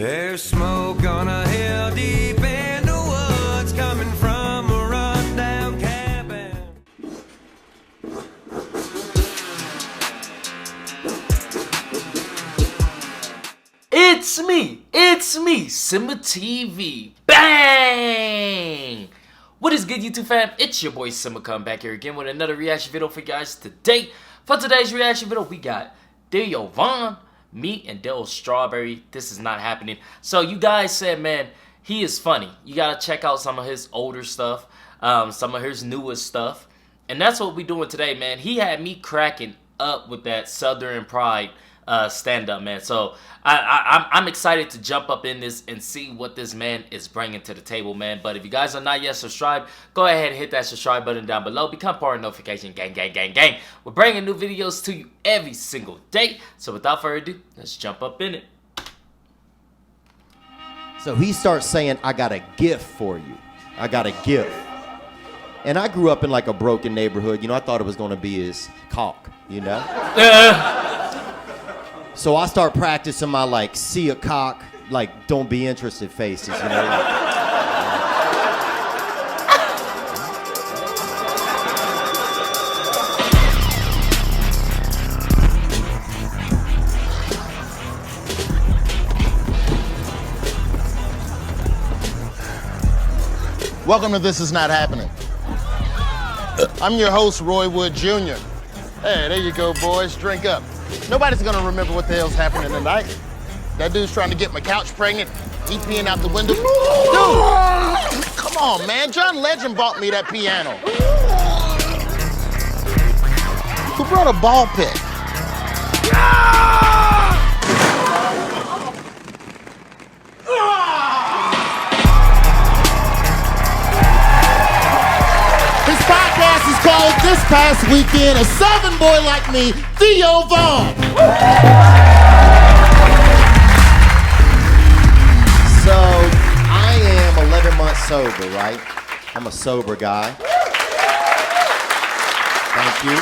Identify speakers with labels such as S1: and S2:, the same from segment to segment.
S1: There's smoke on a hill deep in the woods coming from a rundown cabin.
S2: It's me, Simba TV. Bang! What is good, YouTube fam? It's your boy Simba coming back here again with another reaction video for you guys today. For today's reaction video, we got Theo, me, and Darryl Strawberry. This is not happening. So you guys said, man, he is funny. You gotta check out some of his older stuff, some of his newest stuff, and that's what we doing today, man. He had me cracking up with that Southern Pride stand-up, man. So I'm excited to jump up in this and see what this man is bringing to the table, man. But if you guys are not yet subscribed, go ahead and hit that subscribe button down below. Become part of the notification gang. We're bringing new videos to you every single day. So without further ado, let's jump up in it.
S3: So he starts saying, I got a gift for you. I got a gift. And I grew up in like a broken neighborhood. You know, I thought it was going to be his cock, you know? So I start practicing my like, see a cock, like don't be interested faces, you know?
S4: Welcome to This Is Not Happening. I'm your host, Roy Wood Jr. Hey, there you go, boys. Drink up. Nobody's gonna remember what the hell's happening tonight. That dude's trying to get my couch pregnant. He peeing out the window. Dude, come on, man. John Legend bought me that piano. Who brought a ball pit? His podcast is called This Past Weekend, a Southern boy like me, Theo.
S3: So I am 11 months sober, right? I'm a sober guy. Thank you.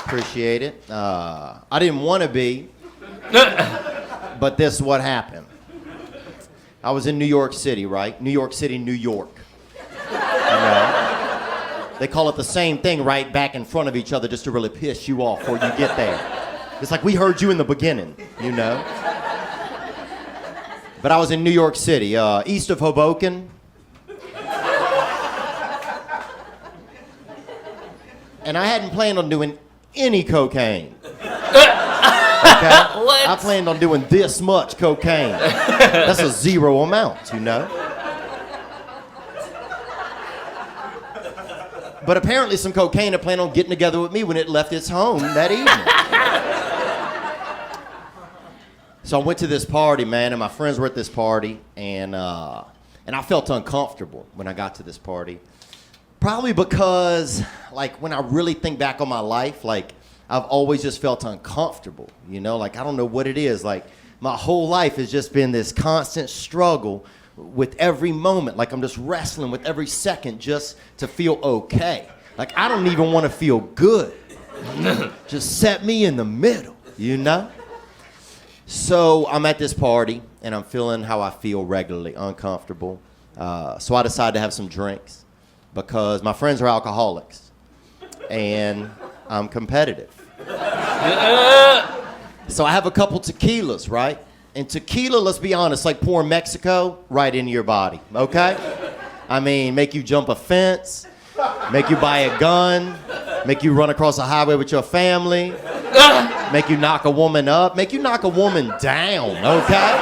S3: Appreciate it. I didn't want to be, but this is what happened. I was in New York City, right? New York City, New York. You know, they call it the same thing right back in front of each other just to really piss you off before you get there. It's like we heard you in the beginning, you know? But I was in New York City, east of Hoboken. And I hadn't planned on doing any cocaine. Okay?
S2: What?
S3: I planned on doing this much cocaine. That's a zero amount, you know? But apparently some cocaine had planned on getting together with me when it left its home that evening. So I went to this party, man, and my friends were at this party, and I felt uncomfortable when I got to this party. Probably because, like, when I really think back on my life, like, I've always just felt uncomfortable, you know? Like, I don't know what it is. Like, my whole life has just been this constant struggle with every moment. Like, I'm just wrestling with every second just to feel okay. Like, I don't even want to feel good. Just set me in the middle, you know? So I'm at this party, and I'm feeling how I feel regularly, uncomfortable. So I decided to have some drinks because my friends are alcoholics, and I'm competitive. So I have a couple tequilas, right? And tequila, let's be honest, like pouring Mexico right into your body, okay? I mean, make you jump a fence, make you buy a gun, make you run across a highway with your family, make you knock a woman up, make you knock a woman down, okay?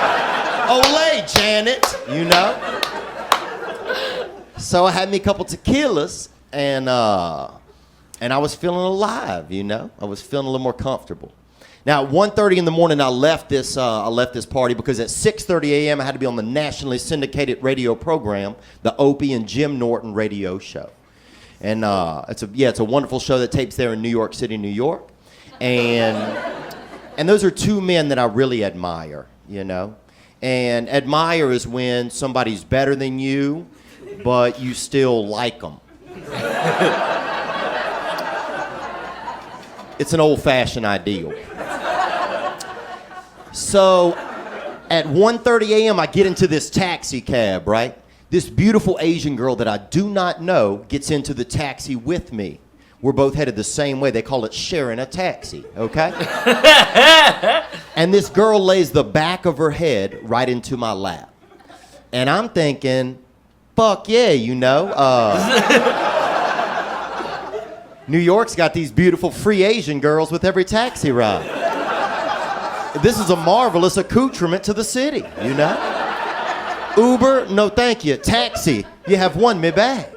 S3: Olay, Janet, you know? So I had me a couple tequilas, and I was feeling alive, you know? I was feeling a little more comfortable. Now, at 1:30 in the morning, I left this party because at 6:30 a.m. I had to be on the nationally syndicated radio program, the Opie and Jim Norton radio show. And it's a wonderful show that tapes there in New York City, New York. And those are two men that I really admire, you know? And admire is when somebody's better than you, but you still like them. It's an old-fashioned ideal. So At 1:30 a.m., I get into this taxi cab, right? This beautiful Asian girl that I do not know gets into the taxi with me. We're both headed the same way. They call it sharing a taxi, okay? And this girl lays the back of her head right into my lap. And I'm thinking, fuck yeah, you know. New York's got these beautiful free Asian girls with every taxi ride. This is a marvelous accoutrement to the city, you know? Uber, no thank you. Taxi, you have won me back.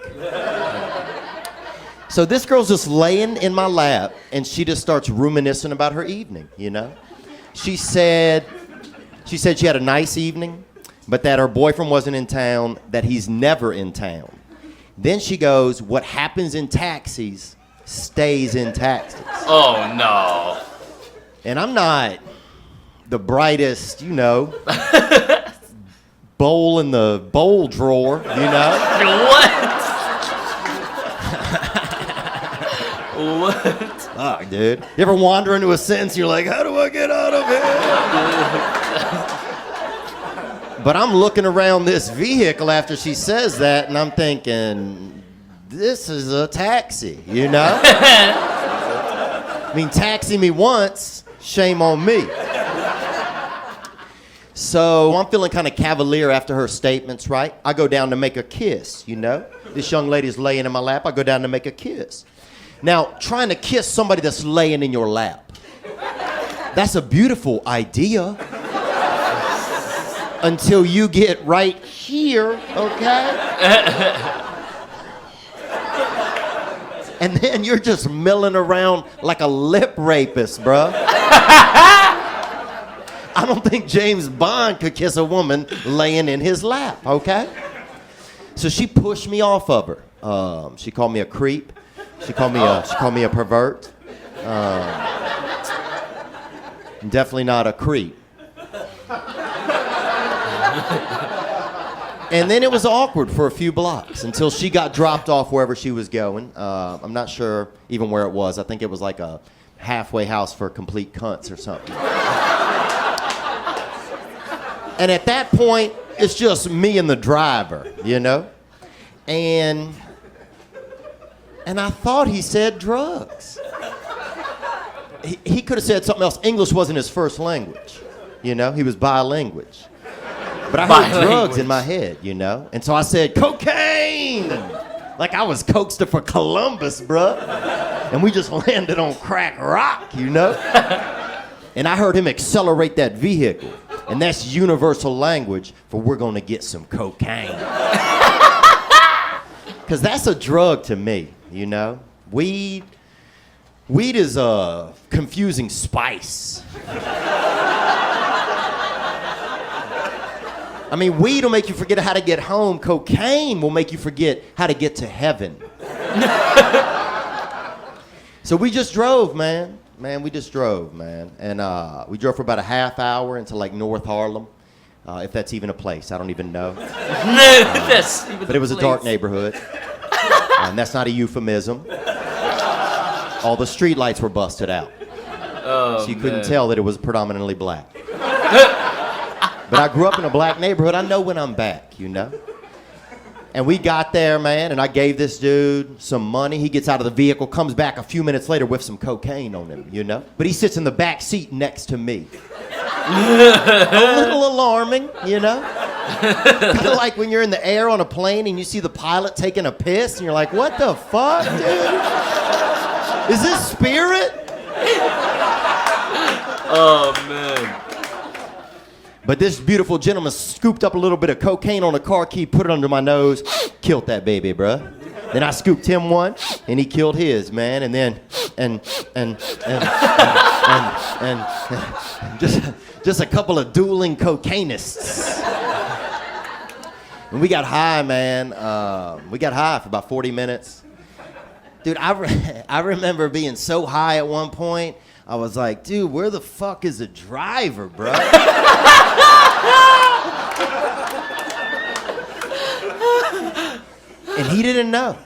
S3: So this girl's just laying in my lap, and she just starts reminiscing about her evening, you know? She said she had a nice evening, but that her boyfriend wasn't in town, that he's never in town. Then she goes, what happens in taxis stays in taxis.
S2: Oh, no.
S3: And I'm not the brightest, you know, bowl in the bowl drawer, you know?
S2: What? What?
S3: Fuck, dude. You ever wander into a sentence, you're like, how do I get out of here? But I'm looking around this vehicle after she says that, and I'm thinking, this is a taxi, you know? I mean, taxi me once, shame on me. So I'm feeling kind of cavalier after her statements, right? I go down to make a kiss, you know? This young lady's laying in my lap. I go down to make a kiss. Now, trying to kiss somebody that's laying in your lap, that's a beautiful idea. Until you get right here, okay? And then you're just milling around like a lip rapist, bruh. I don't think James Bond could kiss a woman laying in his lap, okay? So she pushed me off of her. She called me a creep. She called me a pervert. Definitely not a creep. And then it was awkward for a few blocks until she got dropped off wherever she was going. I'm not sure even where it was. I think it was like a halfway house for complete cunts or something. And at that point, it's just me and the driver, you know? And I thought he said drugs. He could have said something else. English wasn't his first language, you know? He was bilingual. But I heard drugs in my head, you know? And so I said, cocaine! Like I was Christopher Columbus, bruh. And we just landed on crack rock, you know? And I heard him accelerate that vehicle. And that's universal language for we're gonna get some cocaine. Because that's a drug to me, you know? Weed is a confusing spice. I mean, weed will make you forget how to get home. Cocaine will make you forget how to get to heaven. So we just drove, man. We just drove, man. And we drove for about a half hour into like North Harlem. If that's even a place, I don't even know. But it was a dark neighborhood. And that's not a euphemism. All the street lights were busted out.
S2: Oh,
S3: so you couldn't tell that it was predominantly black. But I grew up in a black neighborhood. I know when I'm back, you know? And we got there, man, and I gave this dude some money. He gets out of the vehicle, comes back a few minutes later with some cocaine on him, you know? But he sits in the back seat next to me. A little alarming, you know? Kind of like when you're in the air on a plane and you see the pilot taking a piss, and you're like, what the fuck, dude? Is this Spirit?
S2: Oh, man.
S3: But this beautiful gentleman scooped up a little bit of cocaine on a car key, put it under my nose, killed that baby, bruh. Then I scooped him one, and he killed his, man. And then, and just a couple of dueling cocainists. And we got high, man. We got high for about 40 minutes. Dude, I remember being so high at one point. I was like, dude, where the fuck is the driver, bro? And he didn't know.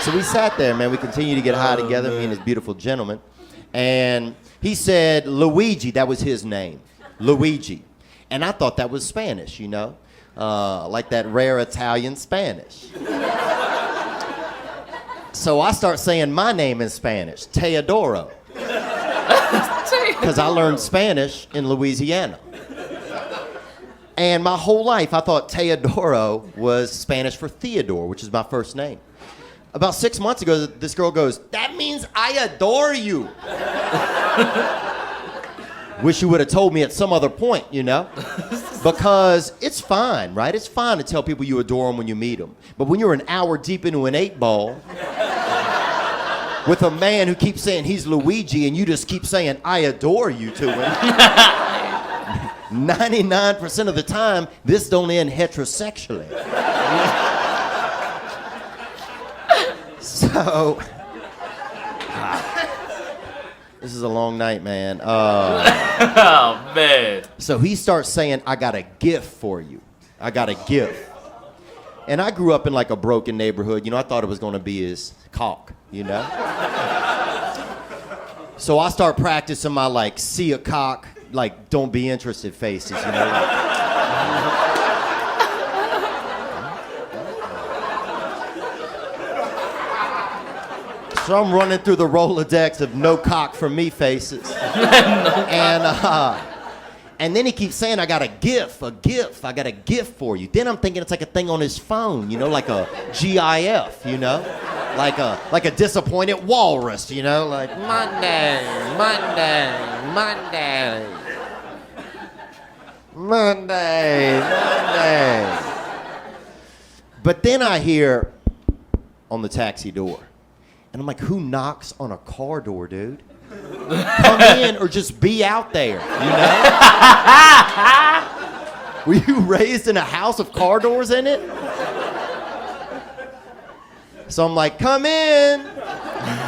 S3: So we sat there, man. We continued to get high together, me and this beautiful gentleman. And He said Luigi, that was his name, Luigi. And I thought that was Spanish, you know, like that rare Italian Spanish. So I start saying my name in Spanish, Teodoro. Because I learned Spanish in Louisiana. And my whole life I thought Teodoro was Spanish for Theodore, which is my first name. About 6 months ago, this girl goes, "That means I adore you." Wish you would have told me at some other point, you know? Because it's fine, right? It's fine to tell people you adore them when you meet them. But when you're an hour deep into an 8-ball with a man who keeps saying he's Luigi and you just keep saying, "I adore you" to him, 99% of the time, this don't end heterosexually. So, this is a long night, man.
S2: Oh, man.
S3: So he starts saying, "I got a gift for you. I got a gift." And I grew up in like a broken neighborhood. You know, I thought it was going to be his cock, you know? So I start practicing my like, see a cock, like, don't be interested faces, you know? Like, so I'm running through the Rolodex of no cock for me faces. And then he keeps saying, "I got a gift, I got a gift for you." Then I'm thinking it's like a thing on his phone, you know, like a GIF, you know? Like a disappointed walrus, you know? Like, Monday, Monday, Monday. Monday, Monday. But then I hear on the taxi door. And I'm like, who knocks on a car door, dude? Come in or just be out there, you know? Were you raised in a house of car doors in it? So I'm like, come in.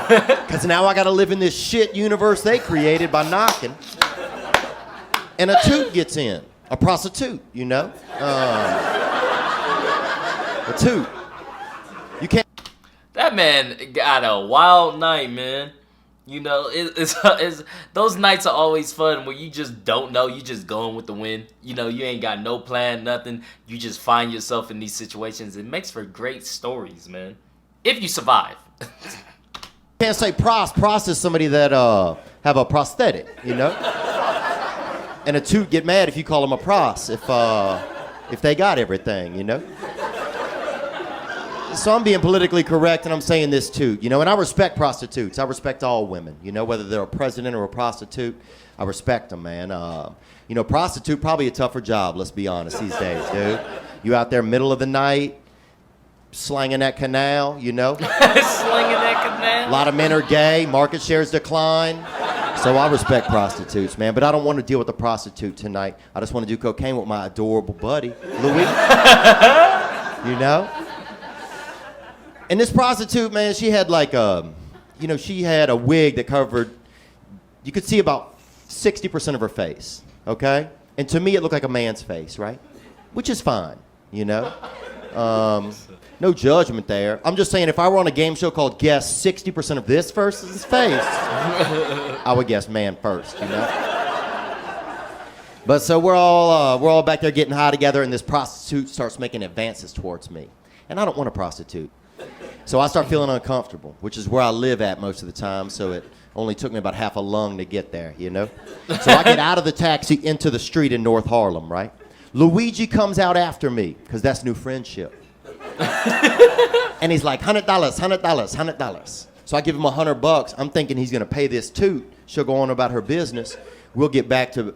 S3: Because now I got to live in this shit universe they created by knocking. And a toot gets in. A prostitute, you know? A toot. You can't.
S2: That man got a wild night, man. You know, it's those nights are always fun where you just don't know. You just going with the wind. You know, you ain't got no plan, nothing. You just find yourself in these situations. It makes for great stories, man. If you survive.
S3: Can't say pros. Pros is somebody that have a prosthetic, you know? And a toot get mad if you call them a pros if they got everything, you know? So I'm being politically correct and I'm saying this too, you know, and I respect prostitutes. I respect all women, you know, whether they're a president or a prostitute, I respect them, man. You know, prostitute, probably a tougher job, let's be honest, these days, dude. You out there middle of the night, slanging that canal, you know?
S2: Slinging that canal.
S3: A lot of men are gay, market shares decline. So I respect prostitutes, man, but I don't want to deal with a prostitute tonight. I just want to do cocaine with my adorable buddy, Louis. You know? And this prostitute, man, she had like she had a wig that covered, you could see about 60% of her face, okay? And to me, it looked like a man's face, right? Which is fine, you know? No judgment there. I'm just saying if I were on a game show called Guess 60% of this person's face, I would guess man first, you know? But so we're all back there getting high together and this prostitute starts making advances towards me. And I don't want a prostitute. So I start feeling uncomfortable, which is where I live at most of the time, so it only took me about half a lung to get there, you know? So I get out of the taxi into the street in North Harlem, right? Luigi comes out after me, because that's new friendship. And he's like, $100, $100, $100. So I give him $100. I'm thinking he's going to pay this toot. She'll go on about her business. We'll get back to,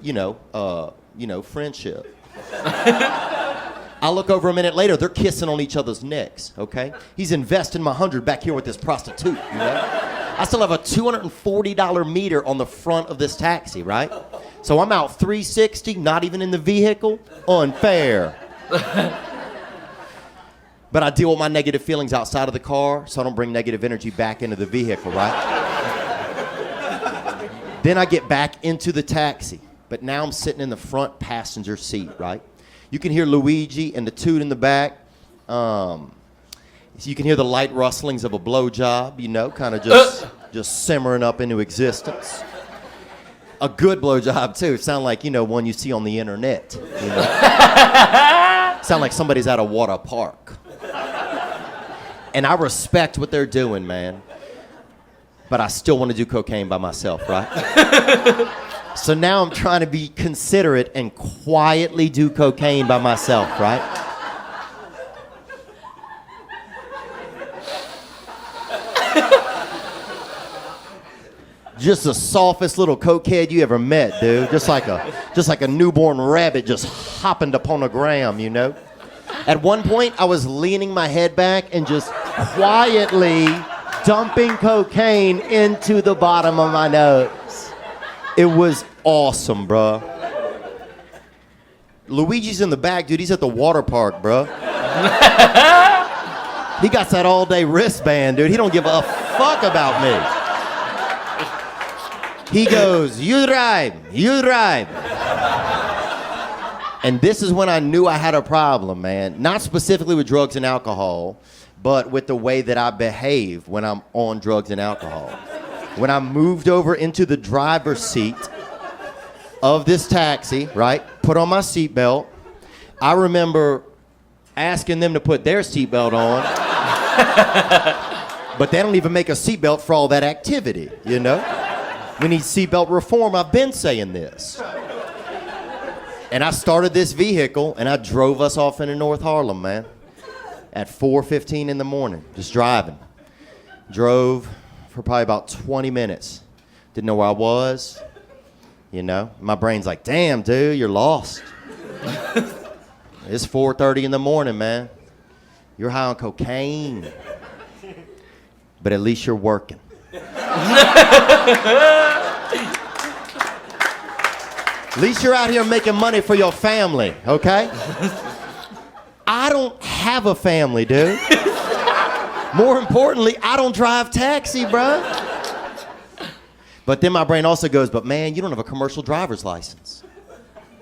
S3: friendship. I look over a minute later, they're kissing on each other's necks, okay? He's investing my $100 back here with this prostitute, you know? I still have a $240 meter on the front of this taxi, right? So I'm out $360, not even in the vehicle. Unfair. But I deal with my negative feelings outside of the car, so I don't bring negative energy back into the vehicle, right? Then I get back into the taxi, but now I'm sitting in the front passenger seat, right? You can hear Luigi and the toot in the back. So you can hear the light rustlings of a blowjob, you know, kind of just simmering up into existence. a good blowjob too. It sounded like, one you see on the internet. Sound like somebody's at a water park. And I respect what they're doing, man. But I still want to do cocaine by myself, right? So now I'm trying to be considerate and quietly do cocaine by myself, right? Just the softest little cokehead you ever met, dude. Just like a newborn rabbit just hopping upon a gram, At one point, I was leaning my head back and just quietly dumping cocaine into the bottom of my nose. It was awesome, bro. Luigi's in the back, dude. He's at the water park, bro. He got that all-day wristband, dude. He don't give a fuck about me. He goes, you drive. And this is when I knew I had a problem, man. Not specifically with drugs and alcohol, but with the way that I behave when I'm on drugs and alcohol. When I moved over into the driver's seat of this taxi, right, put on my seatbelt, I remember asking them to put their seatbelt on, but they don't even make a seatbelt for all that activity, We need seatbelt reform. I've been saying this. And I started this vehicle, and I drove us off into North Harlem, man, at 4:15 in the morning, just driving. Drove for probably about 20 minutes. Didn't know where I was, My brain's like, damn, dude, you're lost. It's 4:30 in the morning, man. You're high on cocaine. But at least you're working. At least you're out here making money for your family, okay? I don't have a family, dude. More importantly, I don't drive taxi, bro. But then my brain also goes, but man, you don't have a commercial driver's license.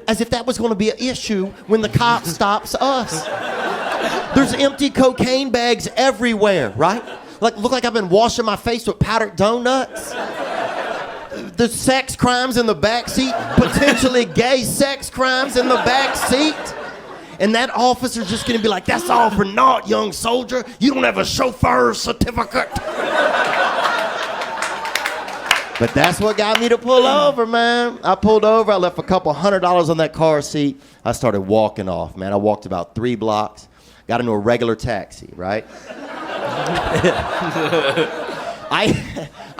S3: As if that was going to be an issue when the cop stops us. There's empty cocaine bags everywhere, right? Look like I've been washing my face with powdered donuts. There's sex crimes in the back seat, potentially gay sex crimes in the back seat. And that officer's just gonna be like, that's all for naught, young soldier. You don't have a chauffeur's certificate. But that's what got me to pull over, man. I pulled over, I left a couple $100 on that car seat. I started walking off, man. I walked about 3 blocks, got into a regular taxi, right?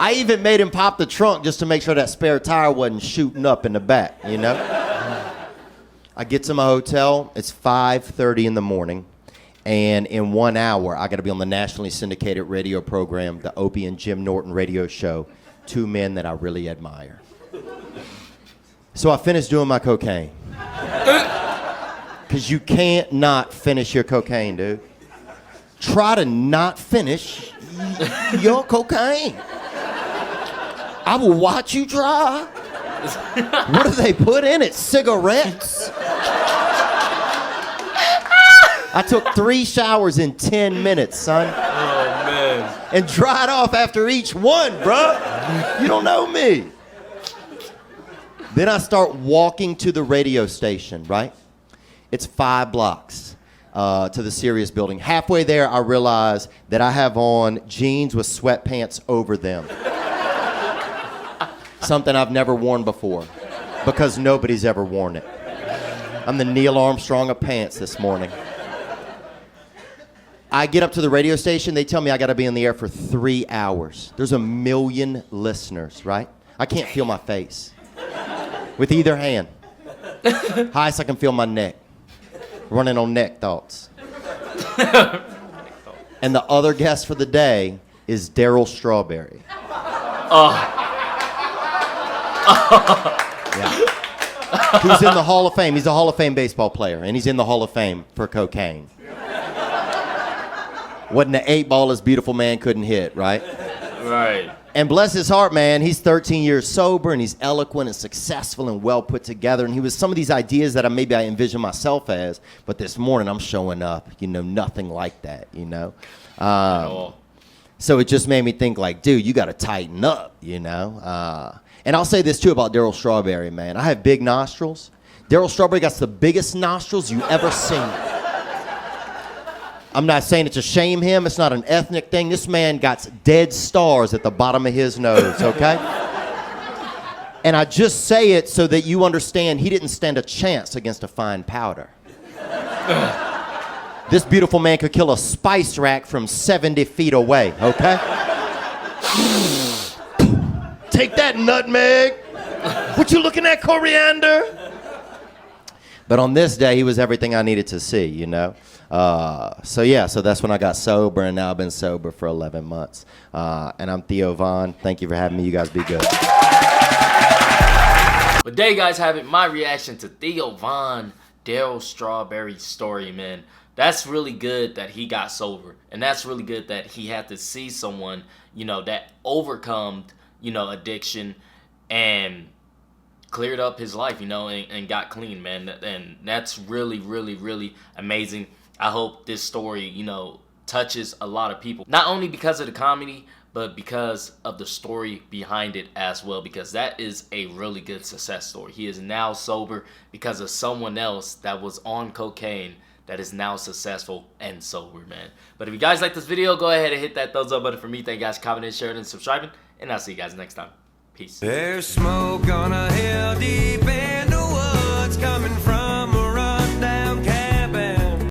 S3: I even made him pop the trunk just to make sure that spare tire wasn't shooting up in the back, I get to my hotel, it's 5:30 in the morning, and in 1 hour, I gotta be on the nationally syndicated radio program, the Opie and Jim Norton radio show, 2 men that I really admire. So I finished doing my cocaine. Because you can't not finish your cocaine, dude. Try to not finish your cocaine. I will watch you try. What do they put in it? Cigarettes? I took 3 showers in 10 minutes, son.
S2: Oh, man.
S3: And dried off after each one, bro. You don't know me. Then I start walking to the radio station, right? It's 5 blocks to the Sirius building. Halfway there, I realize that I have on jeans with sweatpants over them. Something I've never worn before because nobody's ever worn it. I'm the Neil Armstrong of pants this morning. I get up to the radio station. They tell me I got to be in the air for 3 hours. There's 1 million listeners, right? I can't feel my face with either hand. Highest I can feel my neck. Running on neck thoughts. And the other guest for the day is Darryl Strawberry. Yeah. Who's in the Hall of Fame. He's a Hall of Fame baseball player, and he's in the Hall of Fame for cocaine. Wasn't an 8-ball this beautiful man couldn't hit, right?
S2: Right.
S3: And bless his heart, man, he's 13 years sober, and he's eloquent and successful and well put together. And he was some of these ideas that maybe I envision myself as, but this morning I'm showing up, nothing like that, So it just made me think like, dude, you got to tighten up, And I'll say this too about Darryl Strawberry, man. I have big nostrils. Darryl Strawberry got the biggest nostrils you ever seen. I'm not saying it to shame him. It's not an ethnic thing. This man got dead stars at the bottom of his nose, okay? And I just say it so that you understand he didn't stand a chance against a fine powder. This beautiful man could kill a spice rack from 70 feet away, okay? Take that, nutmeg. What you looking at, coriander? But on this day, he was everything I needed to see, you know? So that's when I got sober, and now I've been sober for 11 months. And I'm Theo Von. Thank you for having me. You guys be good.
S2: But there you guys have it, my reaction to Theo Von, Darryl Strawberry's story, man. That's really good that he got sober. And that's really good that he had to see someone, you know, that overcome, you know, addiction and cleared up his life, you know, and got clean, man. And that's really, really, really amazing. I hope this story, you know, touches a lot of people. Not only because of the comedy, but because of the story behind it as well, because that is a really good success story. He is now sober because of someone else that was on cocaine that is now successful and sober, man. But if you guys like this video, go ahead and hit that thumbs up button for me. Thank you guys for commenting, sharing, and subscribing. And I'll see you guys next time. Peace.
S1: There's smoke on a hill deep in